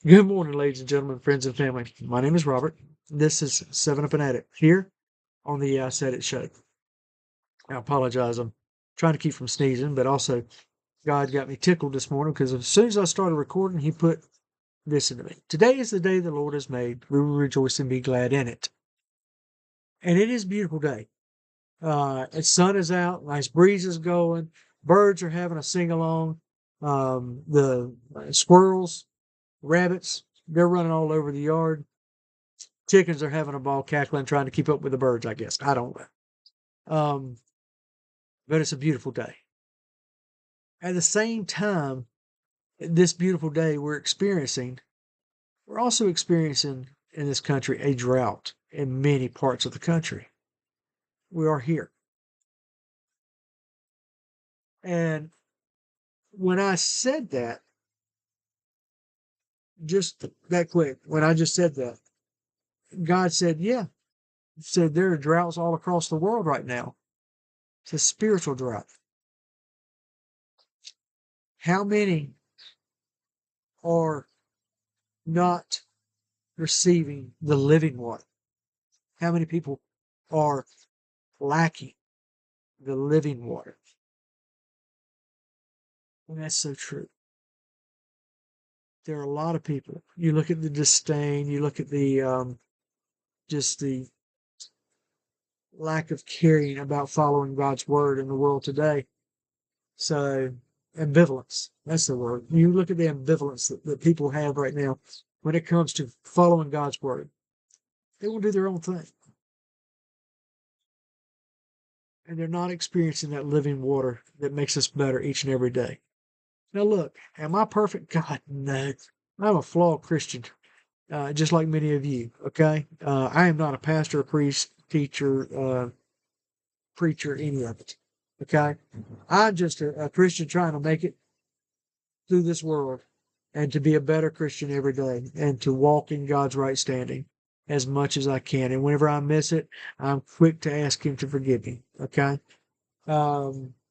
Good morning, ladies and gentlemen, friends and family. My name is Robert. This is Seven Up and At It here on the Said It Show. I apologize. I'm trying to keep from sneezing, but also God got me tickled this morning because as soon as I started recording, He put this into me. Today is the day the Lord has made. We will rejoice and be glad in it. And it is a beautiful day. The sun is out, nice breeze is going, birds are having a sing along. The squirrels, rabbits, they're running all over the yard. Chickens are having a ball cackling, trying to keep up with the birds, I guess. I don't know. But it's a beautiful day. At the same time, this beautiful day we're also experiencing in this country a drought in many parts of the country. We are here. And when I said that, just that quick, when I just said that, God said, yeah, said there are droughts all across the world right now. It's a spiritual drought. How many are not receiving the living water? How many people are lacking the living water? And that's so true. There are a lot of people. You look at the disdain, you look at the just the lack of caring about following God's word in the world today. So ambivalence, that's the word. You look at the ambivalence that people have right now when it comes to following God's word. They will do their own thing. And they're not experiencing that living water that makes us better each and every day. Now, look, am I perfect? God, no. I'm a flawed Christian, just like many of you, okay? I am not a pastor, a priest, teacher, preacher, any of it, okay? I'm just a Christian trying to make it through this world and to be a better Christian every day and to walk in God's right standing as much as I can. And whenever I miss it, I'm quick to ask Him to forgive me, okay?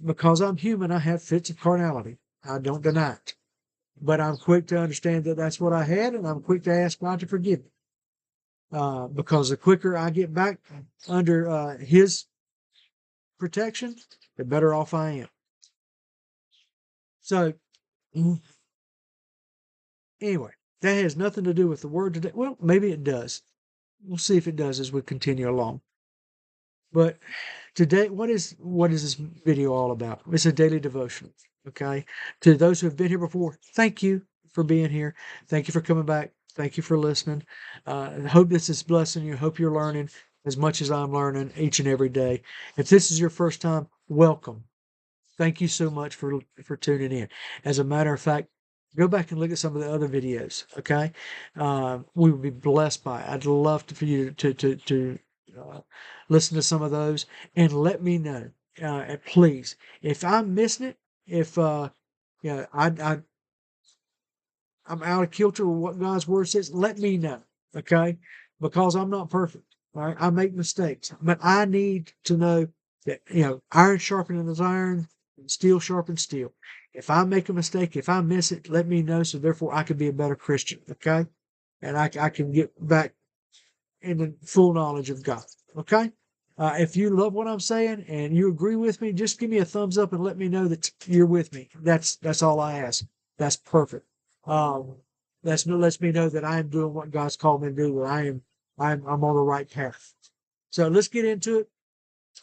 Because I'm human, I have fits of carnality. I don't deny it. But I'm quick to understand that that's what I had, and I'm quick to ask God to forgive me. Because the quicker I get back under His protection, the better off I am. So, anyway, that has nothing to do with the word today. Well, maybe it does. We'll see if it does as we continue along. But today, what is this video all about? It's a daily devotion. Okay. To those who have been here before, thank you for being here. Thank you for coming back. Thank you for listening. I hope this is blessing you. Hope you're learning as much as I'm learning each and every day. If this is your first time, welcome. Thank you so much for tuning in. As a matter of fact, go back and look at some of the other videos. Okay, we would be blessed by it. I'd love for you to uh, listen to some of those and let me know. And please, if I'm missing it, if yeah, I'm out of kilter with what God's word says, let me know. Okay, because I'm not perfect. All right, I make mistakes, but I need to know that iron sharpens iron, steel sharpens steel. If I make a mistake, if I miss it, let me know so therefore I can be a better Christian. Okay, and I can get back in the full knowledge of God. Okay. If you love what I'm saying and you agree with me, just give me a thumbs up and let me know that you're with me. That's all I ask. That's perfect. Um, that lets me know that I am doing what God's called me to do. That I'm on the right path. So let's get into it.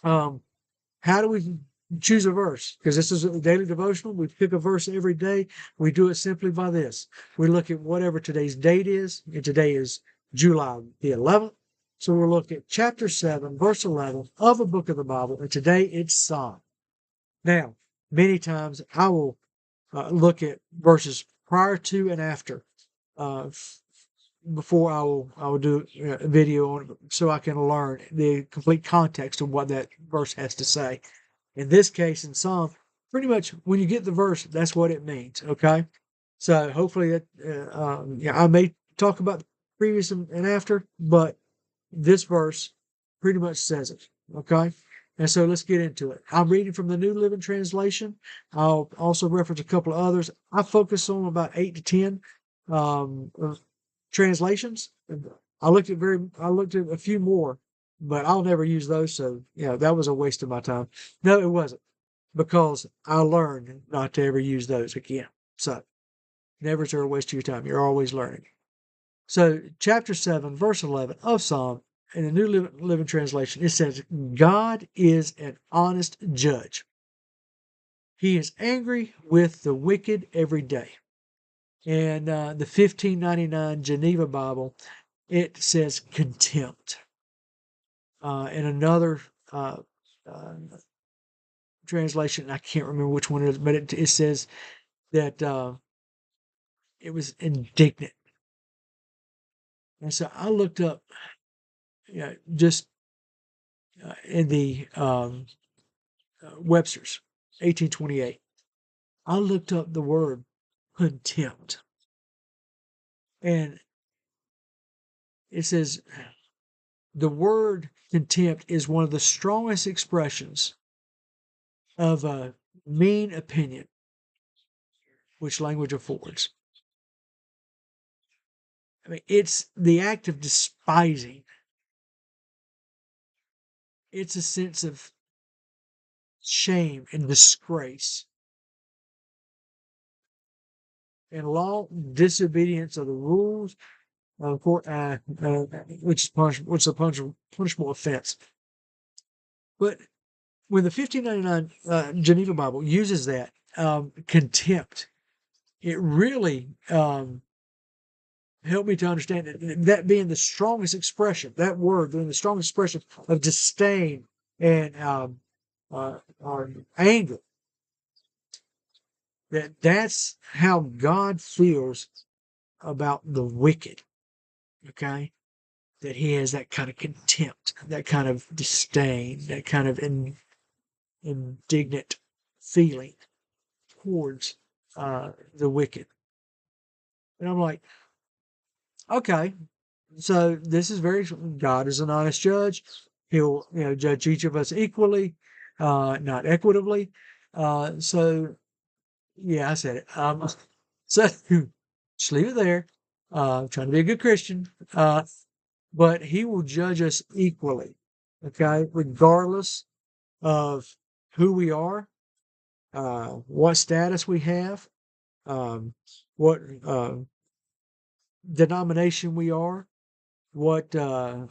Um, how do we choose a verse? Because this is a daily devotional. We pick a verse every day. We do it simply by this. We look at whatever today's date is, and today is July the 11th. So we'll look at chapter 7, verse 11 of a book of the Bible, and today it's Psalm. Now, many times I will look at verses prior to and after uh, before I will do a video on it so I can learn the complete context of what that verse has to say. In this case, in Psalm, pretty much when you get the verse, that's what it means. Okay, so hopefully that I may talk about the previous and after, but this verse pretty much says it. Okay, and so let's get into it. I'm reading from the New Living Translation. I'll also reference a couple of others. I focus on about 8 to 10 translations. I looked at a few more, but I'll never use those. So, that was a waste of my time. No, it wasn't, because I learned not to ever use those again. So, never is there a waste of your time. You're always learning. So, chapter 7, verse 11 of Psalm, in the New Living Translation, it says, God is an honest judge. He is angry with the wicked every day. And the 1599 Geneva Bible, it says contempt. In another translation, I can't remember which one it is, but it says that it was indignant. And so I looked up, just in the Webster's 1828, I looked up the word contempt. And it says the word contempt is one of the strongest expressions of a mean opinion which language affords. I mean, it's the act of despising. It's a sense of shame and disgrace and long disobedience of the rules of court, which is a punishable offense. But when the 1599 Geneva Bible uses that contempt, it really helped me to understand that being the strongest expression, that word being the strongest expression of disdain and anger. That's how God feels about the wicked. Okay? That he has that kind of contempt, that kind of disdain, that kind of indignant feeling towards the wicked. And I'm like, okay, so this is God is an honest judge. He'll, judge each of us equally, not equitably. So yeah, I said it. So just leave it there. Trying to be a good Christian. But he will judge us equally, okay, regardless of who we are, what status we have, what denomination we are, what type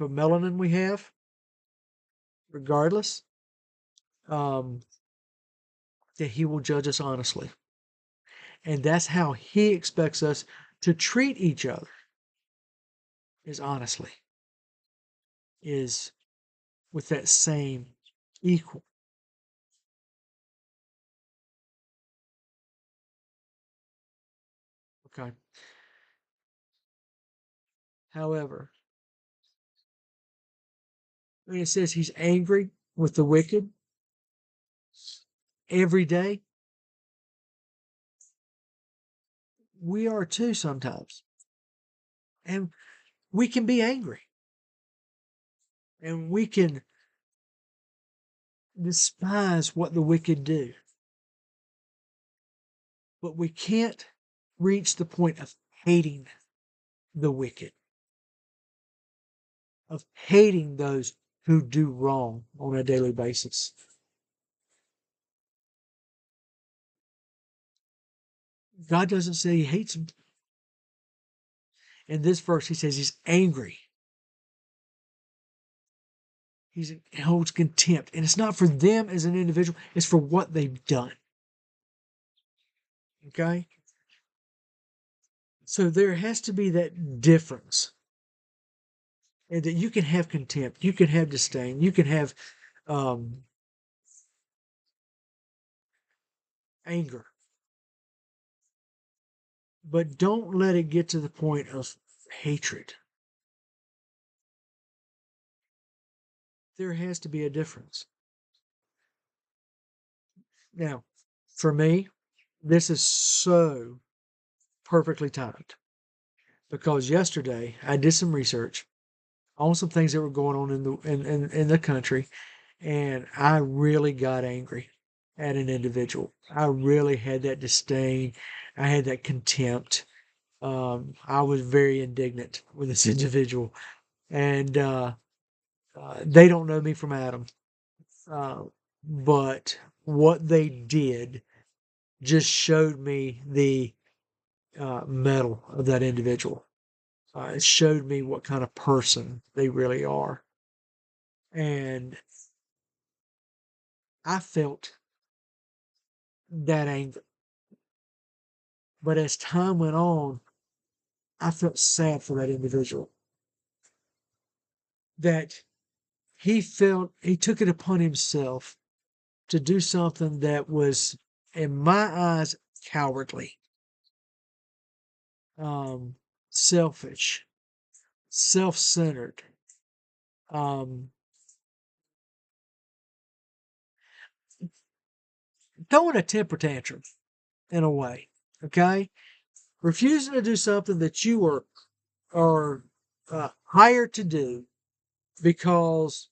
of melanin we have, regardless, that he will judge us honestly. And that's how he expects us to treat each other, is honestly, is with that same equal. Okay. However, when it says he's angry with the wicked every day, we are too sometimes. And we can be angry. And we can despise what the wicked do. But we can't reach the point of hating the wicked, of hating those who do wrong on a daily basis. God doesn't say he hates them. In this verse, he says he's angry. He holds contempt. And it's not for them as an individual, it's for what they've done. Okay? So there has to be that difference. And that you can have contempt, you can have disdain, you can have anger. But don't let it get to the point of hatred. There has to be a difference. Now, for me, this is so perfectly timed, because yesterday I did some research on some things that were going on in the country, and I really got angry at an individual. I really had that disdain. I had that contempt. I was very indignant with this individual, and they don't know me from Adam. But what they did just showed me the mettle of that individual. It showed me what kind of person they really are. And I felt that anger. But as time went on, I felt sad for that individual. That he took it upon himself to do something that was, in my eyes, cowardly, um, selfish, self-centered, um, throwing a temper tantrum in a way. Okay, refusing to do something that you are hired to do because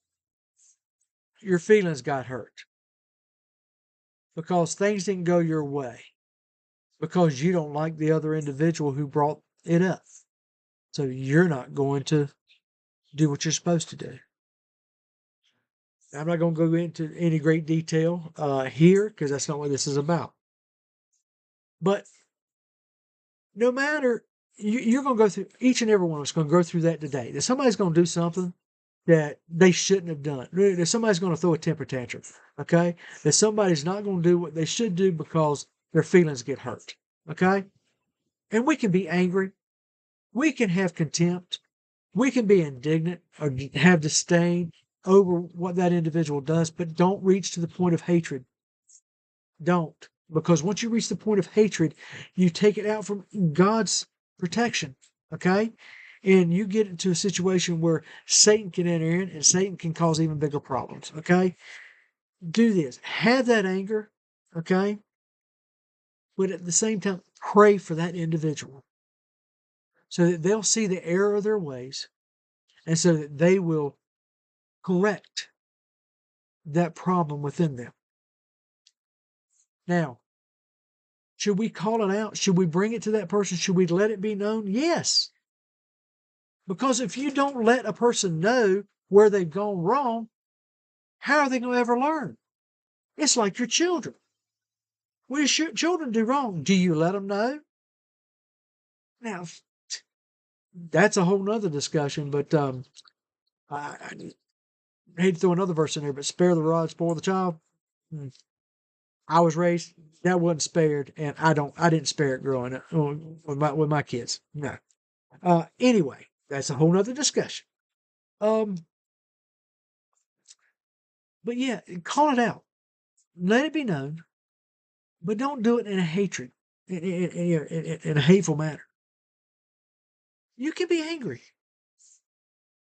your feelings got hurt, because things didn't go your way, because you don't like the other individual who brought it up. So you're not going to do what you're supposed to do. I'm not going to go into any great detail here because that's not what this is about. But no matter, you're going to go through, each and every one of us going to go through that today. That somebody's going to do something that they shouldn't have done. That somebody's going to throw a temper tantrum. Okay? That somebody's not going to do what they should do because their feelings get hurt. Okay? And we can be angry. We can have contempt. We can be indignant or have disdain over what that individual does, but don't reach to the point of hatred. Don't. Because once you reach the point of hatred, you take it out from God's protection. Okay? And you get into a situation where Satan can enter in and Satan can cause even bigger problems. Okay? Do this. Have that anger. Okay? But at the same time, pray for that individual so that they'll see the error of their ways and so that they will correct that problem within them. Now, should we call it out? Should we bring it to that person? Should we let it be known? Yes. Because if you don't let a person know where they've gone wrong, how are they going to ever learn? It's like your children. When your children do wrong, do you let them know? Now, that's a whole nother discussion, but I hate to throw another verse in there, but spare the rod, spoil the child. I was raised, that wasn't spared, and I didn't spare it growing up with my kids. No. Anyway, that's a whole nother discussion. But yeah, call it out. Let it be known, but don't do it in a hatred, in a hateful manner. You can be angry,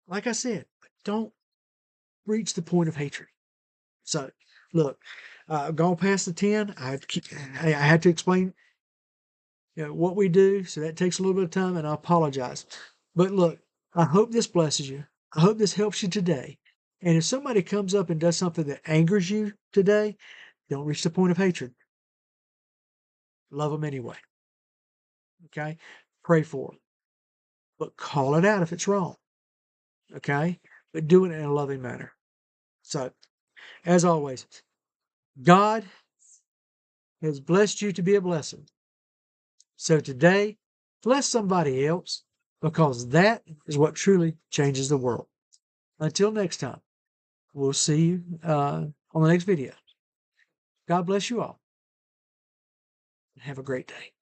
like I said, but don't reach the point of hatred. So, look, I've gone past the 10. I had to explain what we do, so that takes a little bit of time, and I apologize. But look, I hope this blesses you. I hope this helps you today. And if somebody comes up and does something that angers you today, don't reach the point of hatred. Love them anyway. Okay? Pray for them. But call it out if it's wrong. Okay? But do it in a loving manner. So, as always, God has blessed you to be a blessing. So today, bless somebody else because that is what truly changes the world. Until next time, we'll see you on the next video. God bless you all. Have a great day.